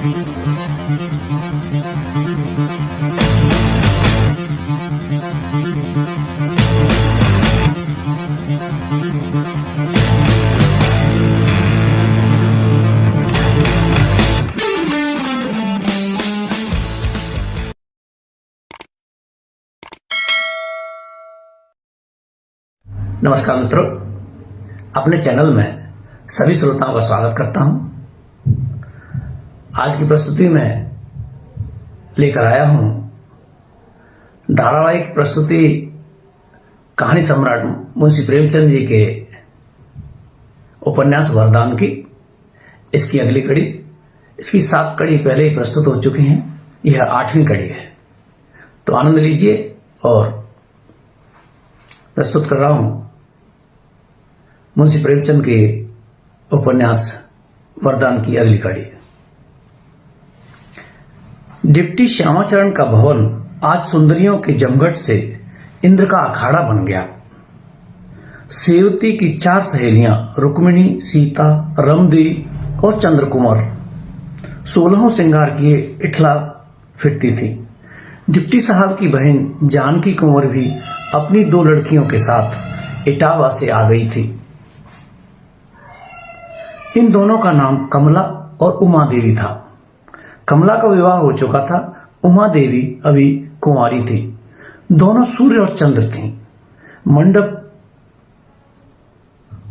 नमस्कार मित्रों, अपने चैनल में सभी श्रोताओं का स्वागत करता हूं। आज की प्रस्तुति में लेकर आया हूं धारावाहिक प्रस्तुति कहानी सम्राट मुंशी प्रेमचंद जी के उपन्यास वरदान की। इसकी अगली कड़ी, इसकी 7 कड़ी पहले ही प्रस्तुत हो चुकी हैं, यह 8वीं कड़ी है। तो आनंद लीजिए और प्रस्तुत कर रहा हूं मुंशी प्रेमचंद के उपन्यास वरदान की अगली कड़ी। डिप्टी श्यामाचरण का भवन आज सुंदरियों के जमघट से इंद्र का अखाड़ा बन गया। सेवती की 4 सहेलियां रुक्मिणी, सीता, रमदी और चंद्रकुमार 16 श्रृंगार किए इठला फिरती थी। डिप्टी साहब की बहन जानकी कुंवर भी अपनी 2 लड़कियों के साथ इटावा से आ गई थी। इन दोनों का नाम कमला और उमा देवी था। कमला का विवाह हो चुका था, उमा देवी अभी कुंवारी थी। दोनों सूर्य और चंद्र थीं। मंडप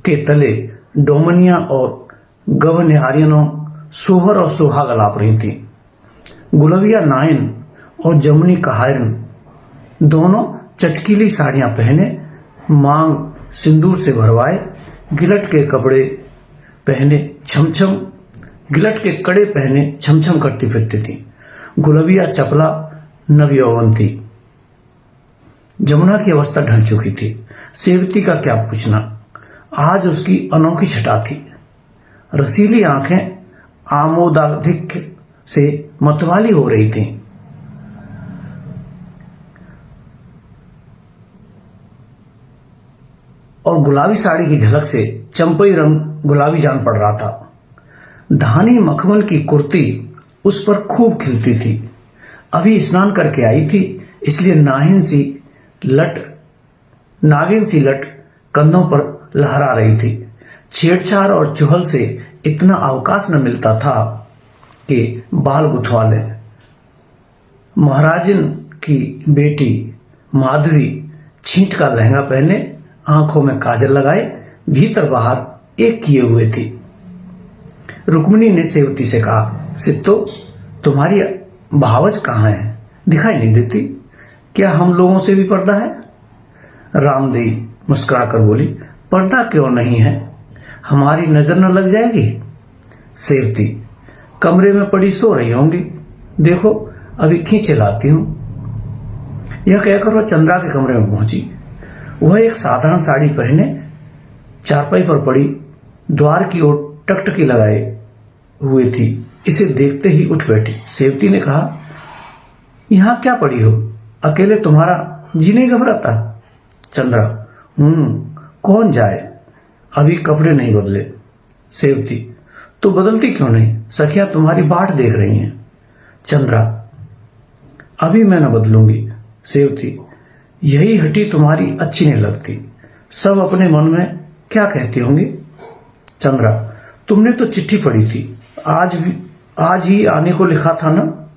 के तले डोमनिया और गवनिहारियों सोहर और सुहाग लाप रही थी। गुलबिया नायन और जमुनी कहायन दोनों चटकीली साड़ियां पहने, मांग सिंदूर से भरवाए, गिलट के कपड़े पहने छमछम गिलट के कड़े पहने छमछम करती फिरती थी। गुलबिया चपला नवयौवन थी। जमुना की अवस्था ढल चुकी थी। सेवती का क्या पूछना, आज उसकी अनोखी छटा थी। रसीली आंखें आमोदाधिक्य से मतवाली हो रही थीं। और गुलाबी साड़ी की झलक से चंपई रंग गुलाबी जान पड़ रहा था। धानी मखमल की कुर्ती उस पर खूब खिलती थी। अभी स्नान करके आई थी, इसलिए नागिन सी लट कंधों पर लहरा रही थी। छेड़छाड़ और चुहल से इतना अवकाश न मिलता था कि बाल गुथवा ले। महाराजन की बेटी माधुरी छींट का लहंगा पहने, आंखों में काजल लगाए, भीतर बाहर एक किए हुए थी। रुक्मिणी ने सेवती से कहा, सित्तो तुम्हारी भावज कहाँ है, दिखाई नहीं देती, क्या हम लोगों से भी पर्दा है? रामदेवी मुस्कुराकर बोली, पर्दा क्यों नहीं है, हमारी नजर न लग जाएगी? सेवती, कमरे में पड़ी सो रही होंगी, देखो अभी खींचे लाती हूं। यह कहकर वह चंद्रा के कमरे में पहुंची। वह एक साधारण साड़ी पहने चारपाई पर पड़ी द्वार की ओर टकटकी लगाए हुए थी। इसे देखते ही उठ बैठी। सेवती ने कहा, यहां क्या पड़ी हो, अकेले तुम्हारा जी नहीं घबराता? चंद्रा, कौन जाए, अभी कपड़े नहीं बदले। सेवती, तो बदलती क्यों नहीं, सखियां तुम्हारी बाट देख रही हैं। चंद्रा, अभी मैं न बदलूंगी। सेवती, यही हटी तुम्हारी अच्छी नहीं लगती, सब अपने मन में क्या कहती होंगी। चंद्रा, तुमने तो चिट्ठी पढ़ी थी, आज ही आने को लिखा था ना?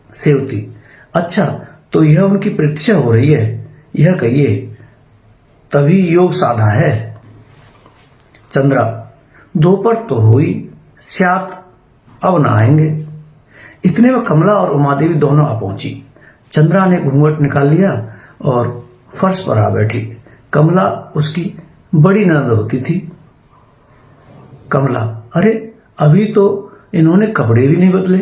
सेवती, अच्छा तो यह उनकी प्रतीक्षा हो रही है, यह कहिए तभी योग साधा है। चंद्रा, दोपहर तो हुई, स्यात अब न आएंगे। इतने में कमला और उमादेवी दोनों आ पहुंची। चंद्रा ने घूंघट निकाल लिया और फर्श पर आ बैठी। कमला उसकी बड़ी ननद होती थी। कमला, अरे अभी तो इन्होंने कपड़े भी नहीं बदले।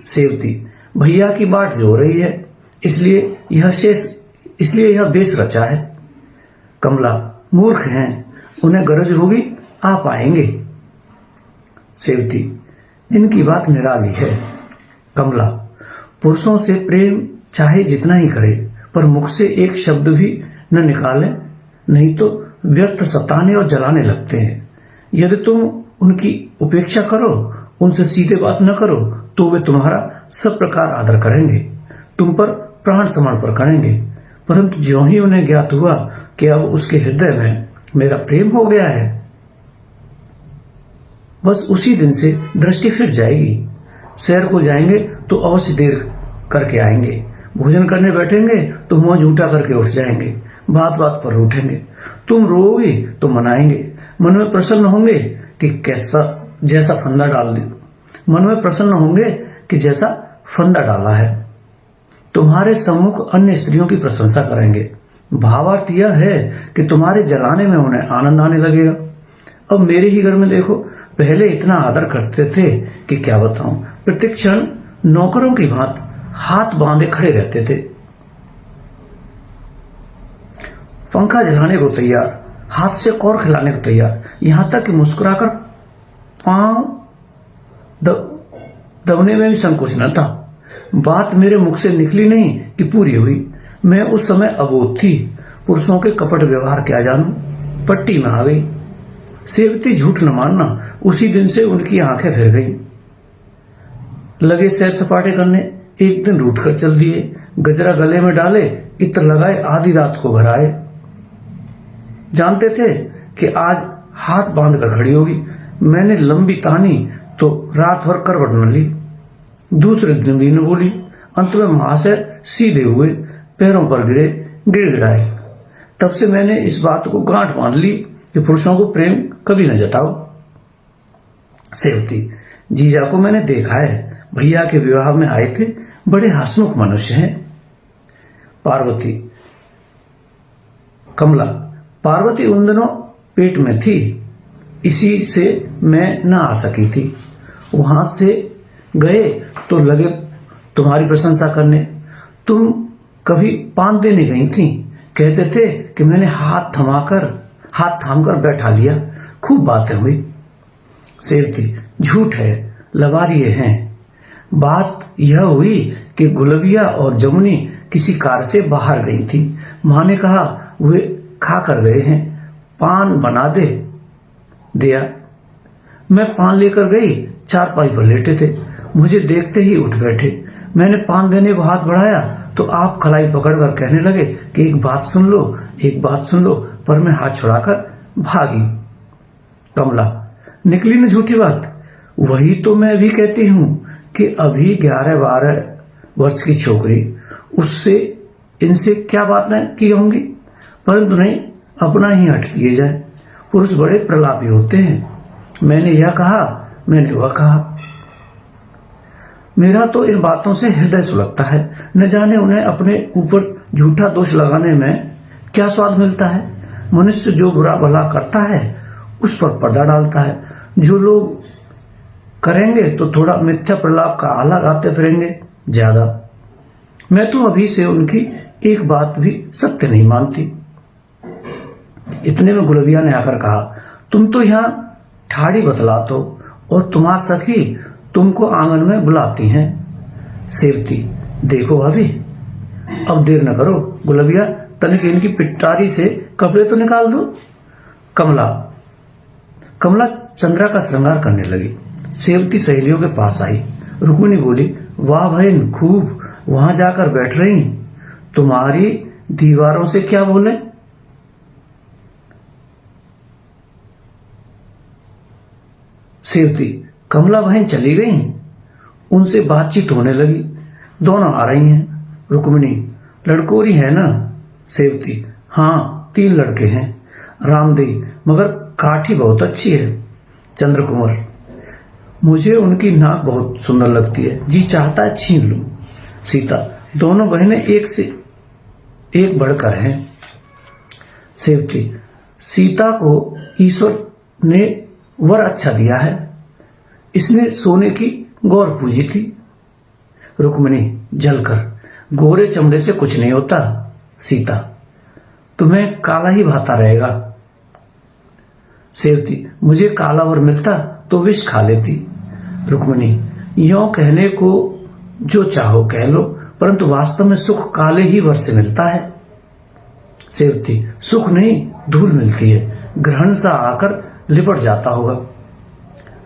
सेवती, भैया की बाट जो रही है, इसलिए यह बेस रचा है। कमला, मूर्ख हैं, उन्हें गरज होगी, आप आएंगे। सेवती, इनकी बात निराली है। कमला, पुरुषों से प्रेम चाहे जितना ही करे, पर मुख से एक शब्द भी न निकाले, नहीं तो व्यर्थ सताने और जलाने लगते हैं। यदि तुम उनकी उपेक्षा करो, उनसे सीधे बात न करो, तो वे तुम्हारा सब प्रकार आदर करेंगे, तुम पर प्राण समर्पण करेंगे। परंतु ज्यों ही उन्हें ज्ञात हुआ कि अब उसके हृदय में मेरा प्रेम हो गया है, बस उसी दिन से दृष्टि फिर जाएगी। शहर को जाएंगे तो अवश्य देर करके आएंगे, भोजन करने बैठेंगे तो मुंह झूठा करके उठ जाएंगे, बात बात पर रूठेंगे। तुम रोओगे तो मनाएंगे, मन में प्रसन्न होंगे कि जैसा फंदा डाल दे, मन में प्रसन्न होंगे कि जैसा फंदा डाला है। तुम्हारे सम्मुख अन्य स्त्रियों की प्रशंसा करेंगे। भावार्थ यह है कि तुम्हारे जलाने में उन्हें आनंद आने लगेगा। अब मेरे ही घर में देखो, पहले इतना आदर करते थे कि क्या बताऊं, प्रतिक्षण नौकरों की भांति हाथ बांधे खड़े रहते थे, पंखा जलाने को तैयार, हाथ से कौर खिलाने को तैयार, यहां तक कि मुस्कुराकर पांव दबने में भी संकोच न था। बात मेरे मुख से निकली नहीं कि पूरी हुई। मैं उस समय अबोध थी, पुरुषों के कपट व्यवहार क्या जानूं, पट्टी में आ गई। सेवती झूठ न मानना, उसी दिन से उनकी आंखें फिर गईं। लगे सैर सपाटे करने, एक दिन रूठ कर चल दिए, गजरा गले में डाले, इत्र लगाए, आधी रात को घर आए। जानते थे कि आज हाथ बांध कर खड़ी होगी। मैंने लंबी तानी तो रात भर करवट न ली, दूसरे दिन भी न बोली। अंत में महाशय सीधे हुए, पैरों पर गिरे, गिड़गिड़ाए। तब से मैंने इस बात को गांठ बांध ली कि पुरुषों को प्रेम कभी न जताओ। सेवती, जीजा को मैंने देखा है, भैया के विवाह में आए थे, बड़े हंसमुख मनुष्य हैं। पार्वती, कमला, पार्वती उन दिनों पेट में थी, इसी से मैं न आ सकी थी। वहां से गए तो लगे तुम्हारी प्रशंसा करने। तुम कभी पान देने गई थी, कहते थे कि मैंने हाथ थामकर बैठा लिया, खूब बातें हुई। सेवती, झूठ है, लबारिये हैं। बात यह हुई कि गुलबिया और जमुनी किसी कार से बाहर गई थी। मां ने कहा वे खा कर गए हैं, पान बना दिया। मैं पान लेकर गई, चारपाई पर लेटे थे, मुझे देखते ही उठ बैठे। मैंने पान देने को हाथ बढ़ाया तो आप कलाई पकड़कर कहने लगे कि एक बात सुन लो, पर मैं हाथ छुड़ाकर भागी। कमला, निकली न झूठी बात। वही तो मैं भी कहती हूं कि अभी 11-12 वर्ष की छोकरी, उससे इनसे क्या बातें की होंगी, परंतु नहीं, अपना ही हट किए जाए। पुरुष बड़े प्रलापी होते हैं। मैंने यह कहा, मैंने वह कहा। मेरा तो इन बातों से हृदय सुलगता है। न जाने उन्हें अपने ऊपर झूठा दोष लगाने में क्या स्वाद मिलता है। मनुष्य जो बुरा भला करता है उस पर पर्दा डालता है। जो लोग करेंगे तो थोड़ा मिथ्या प्रलाप का आला गाते फिरेंगे ज्यादा। मैं तो अभी से उनकी एक बात भी सत्य नहीं मानती। इतने में गुलबिया ने आकर कहा, तुम तो यहाँ ठाड़ी बतलाते हो और तुम्हार सखी तुमको आंगन में बुलाती हैं। सेवती, देखो भाभी, अब देर न करो। गुलबिया, तनिक इनकी पिटारी से कपड़े तो निकाल दो। कमला चंद्रा का श्रृंगार करने लगी। सेवती सहेलियों के पास आई। रुक्मिणी बोली, वाह बहन, खूब वहां जाकर बैठ रही, तुम्हारी दीवारों से क्या बोले। सेवती, कमला बहन चली गई, उनसे बातचीत होने लगी, दोनों आ रही हैं। रुक्मिणी, लड़कोरी है ना। सेवती, हाँ, 3 लड़के हैं। रामदेव, मगर काठी बहुत अच्छी है। चंद्रकुमार, मुझे उनकी नाक बहुत सुंदर लगती है, जी चाहता है छीन लूं। सीता, दोनों बहनें एक से एक बढ़कर हैं। सेवती, सीता को ईश्वर ने वर अच्छा दिया है, इसने सोने की गौर पूजी थी। रुक्मिणी जलकर, गोरे चमड़े से कुछ नहीं होता। सीता, तुम्हें काला ही भाता रहेगा। सेवती, मुझे काला वर मिलता तो विष खा लेती। रुक्मिणी, यों कहने को जो चाहो कह लो, परंतु वास्तव में सुख काले ही वर से मिलता है। सेवती, सुख नहीं, धूल मिलती है, ग्रहण सा आकर लिपट जाता होगा।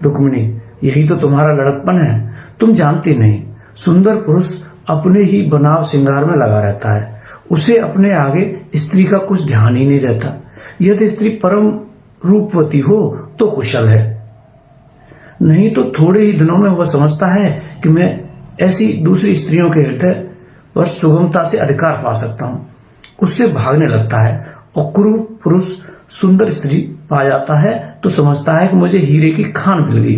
रुक्मिणी, यही तो तुम्हारा लड़कपन है, तुम जानती नहीं, सुंदर पुरुष अपने ही बनाव श्रृंगार में लगा रहता है। उसे अपने आगे स्त्री का कुछ ध्यान ही नहीं रहता। यदि स्त्री परम रूपवती हो तो कुशल है, नहीं तो थोड़े ही दिनों में वह समझता है कि मैं ऐसी दूसरी स्त्रियों के हृदय पर सुगमता से अधिकार पा सकता हूं। उससे भागने लगता है और कुरूप पुरुष सुंदर स्त्री पा जाता है तो समझता है कि मुझे हीरे की खान मिल गई।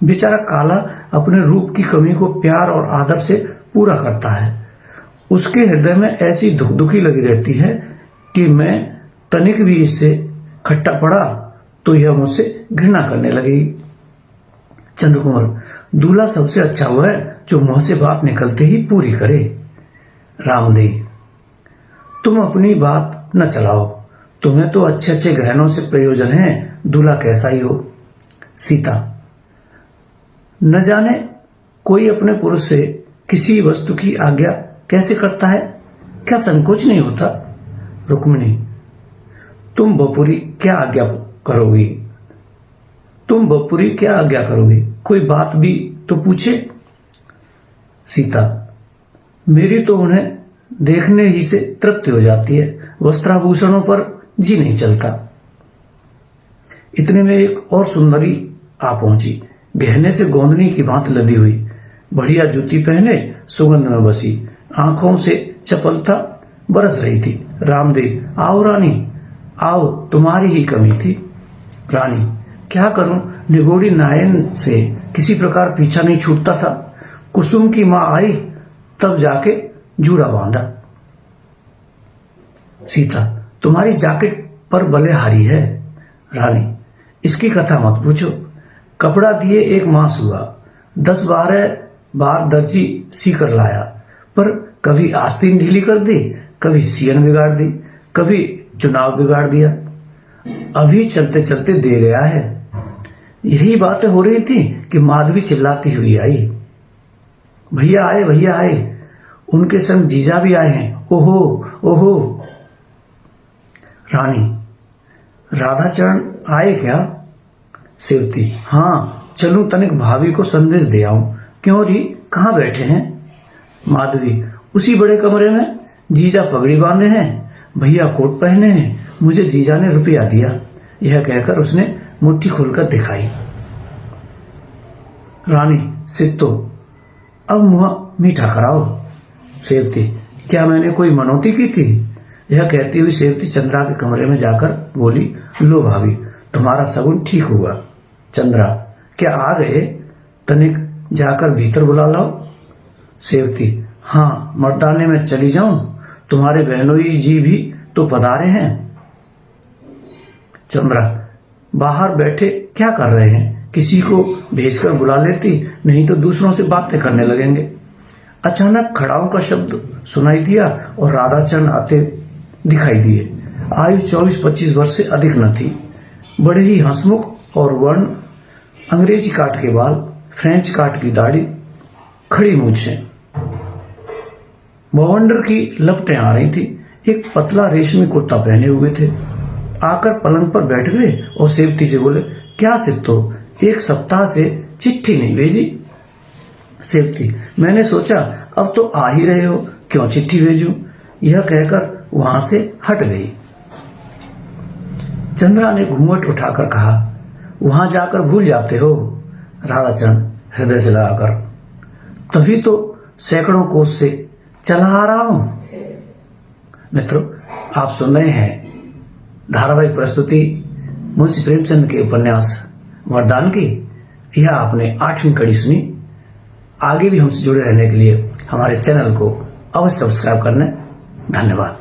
बेचारा काला अपने रूप की कमी को प्यार और आदर से पूरा करता है। उसके हृदय में ऐसी धुकधुकी लगी रहती है कि मैं तनिक भी इससे खट्टा पड़ा तो यह मुझसे घृणा करने लगेगी। चंद्रकुमार, दूल्हा सबसे अच्छा हुआ है जो मुंह से बात निकलते ही पूरी करे। रामदेव, तुम अपनी बात न चलाओ, तुम्हें तो अच्छे अच्छे गहनों से प्रयोजन है, दूल्हा कैसा ही हो। सीता, न जाने कोई अपने पुरुष से किसी वस्तु की आज्ञा कैसे करता है, क्या संकोच नहीं होता। रुक्मिणी, तुम बपुरी क्या आज्ञा करोगी? तुम बपुरी क्या आज्ञा करोगी? कोई बात भी तो पूछे। सीता, मेरी तो उन्हें देखने ही से तृप्ति हो जाती है, वस्त्राभूषणों पर जी नहीं चलता। इतने में एक और सुंदरी आ पहुंची, गहने से गोंदनी की भांति लदी हुई, बढ़िया जूती पहने सुगंध में बसी, आंखों से चपलता बरस रही थी। रामदेव, आओ रानी आओ, तुम्हारी ही कमी थी। रानी, क्या करूं, निगोड़ी नायन से किसी प्रकार पीछा नहीं छूटता था। कुसुम की मां आई तब जाके जूड़ा बांधा। सीता, तुम्हारी जैकेट पर बलेहारी है। रानी, इसकी कथा मत पूछो, कपड़ा दिए एक मास हुआ, 10-12 बार दर्जी सी कर लाया, पर कभी आस्तीन ढीली कर दी, कभी सियन बिगाड़ दी, कभी चुनाव बिगाड़ दिया, अभी चलते चलते दे गया है। यही बातें हो रही थी कि माधवी चिल्लाती हुई आई, भैया आए, भैया आए, उनके संग जीजा भी आए हैं, ओहो ओहो। रानी, राधाचरण आए क्या? सेवती, हाँ, चलूं तनिक भाभी को संदेश दे आऊं। क्यों री, कहाँ बैठे हैं? माधवी, उसी बड़े कमरे में, जीजा पगड़ी बांधे हैं, भैया कोट पहने हैं, मुझे जीजा ने रुपया दिया। यह कहकर उसने मुट्ठी खोलकर दिखाई। रानी, सित्तो, अब मुंह मीठा कराओ। सेवती, क्या मैंने कोई मनौती की थी? यह कहती हुई सेवती चंद्रा के कमरे में जाकर बोली, लो भाभी, तुम्हारा सगुन ठीक हुआ। चंद्रा, क्या आ गए? तनिक जाकर भीतर बुला लाओ। सेवती, हाँ, मर्दाने में चली जाऊं, तुम्हारे बहनोई जी भी तो पधारे हैं। चंद्रा, बाहर बैठे क्या कर रहे हैं? किसी को भेजकर बुला लेती, नहीं तो दूसरों से बातें करने लगेंगे। अचानक खड़ाओं का शब्द सुनाई दिया और राधाचरण आते दिखाई दिए। आयु 24-25 वर्ष से अधिक न थी, बड़े ही हंसमुख और वर्ण, अंग्रेजी काट के बाल, फ्रेंच काट की दाढ़ी, खड़ी मूंछें, बवंडर की लपटें आ रही थी। एक पतला रेशमी कुर्ता पहने हुए थे। आकर पलंग पर बैठ गए और सेवती से बोले, क्या सित्तो, एक सप्ताह से चिट्ठी नहीं भेजी? सेवती, मैंने सोचा अब तो आ ही रहे हो, क्यों चिट्ठी भेजूं? यह कहकर वहां से हट गई। चंद्रा ने घूंघट उठाकर कहा, वहां जाकर भूल जाते हो। राधाचरण हृदय से लगाकर, तभी तो सैकड़ों कोस से चला आ रहा हूं। मित्रों, आप सुन रहे हैं धारावाहिक प्रस्तुति मुंशी प्रेमचंद के उपन्यास वरदान की। यह आपने 8वीं कड़ी सुनी। आगे भी हमसे जुड़े रहने के लिए हमारे चैनल को अवश्य सब्सक्राइब करना। धन्यवाद।